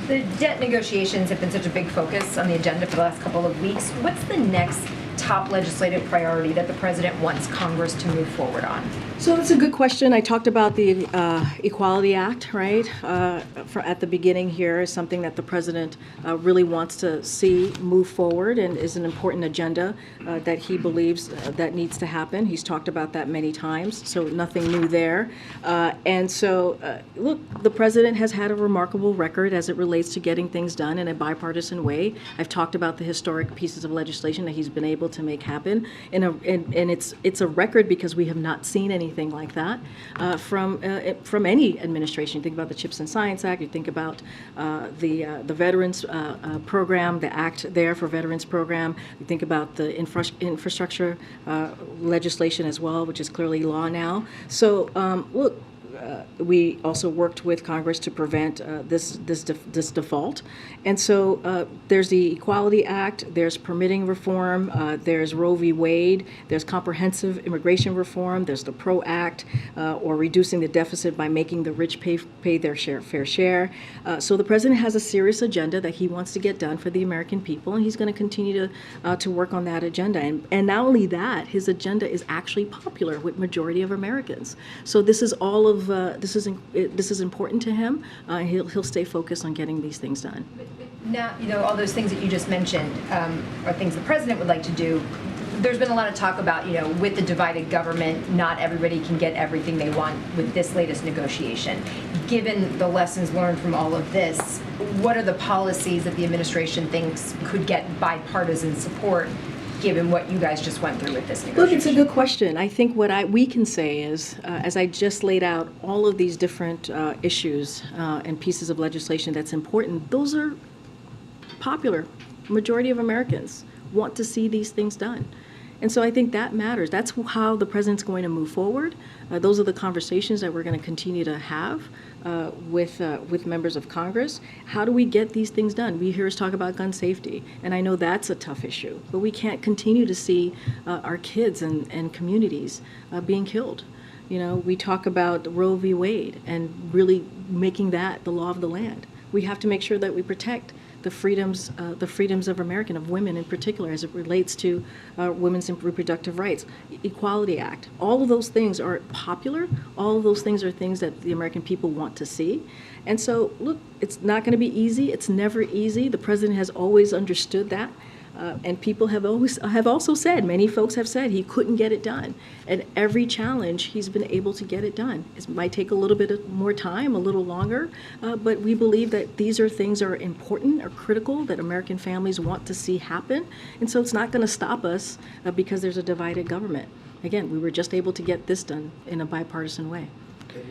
The debt negotiations have been such a big focus on the agenda for the last couple of weeks. What's the next top legislative priority that the president wants Congress to move forward on? So that's a good question. I talked about the Equality Act, right? At the beginning here is something that the president really wants to see move forward and is an important agenda that he believes that needs to happen. He's talked about that many times, so nothing new there. And so, look, the president has had a remarkable record as it relates to getting things done in a bipartisan way. I've talked about the historic pieces of legislation that he's been able to make happen, and it's a record because we have not seen anything like that from any administration. You think about the CHIPS and Science Act. You think about the Veterans Program, the act there for Veterans Program. You think about the infrastructure legislation as well, which is clearly law now. So look. We also worked with Congress to prevent this default. And so there's the Equality Act, there's permitting reform, there's Roe v. Wade, there's comprehensive immigration reform, there's the PRO Act, or reducing the deficit by making the rich pay their fair share. So the president has a serious agenda that he wants to get done for the American people, and he's going to continue to work on that agenda. And not only that, his agenda is actually popular with majority of Americans. So this is all of this is important to him. He'll stay focused on getting these things done. Now, all those things that you just mentioned are things the president would like to do. There's been a lot of talk about, with the divided government, not everybody can get everything they want with this latest negotiation. Given the lessons learned from all of this, what are the policies that the administration thinks could get bipartisan support, given what you guys just went through with this negotiation? Look, it's a good question. I think what we can say is, as I just laid out all of these different issues and pieces of legislation that's important, those are popular. Majority of Americans want to see these things done. And so I think that matters. That's how the president's going to move forward. Those are the conversations that we're going to continue to have with members of Congress. How do we get these things done? We hear us talk about gun safety, and I know that's a tough issue, but we can't continue to see our kids and communities being killed. We talk about Roe v. Wade and really making that the law of the land. We have to make sure that we protect the freedoms of American, of women in particular, as it relates to women's reproductive rights. Equality Act. All of those things are popular. All of those things are things that the American people want to see. And so, look, it's not going to be easy. It's never easy. The president has always understood that. And people have also said, many folks have said he couldn't get it done. And every challenge, he's been able to get it done. It might take a little bit more time, a little longer, but we believe that these are things that are important or critical that American families want to see happen. And so it's not going to stop us because there's a divided government. Again, we were just able to get this done in a bipartisan way. Okay.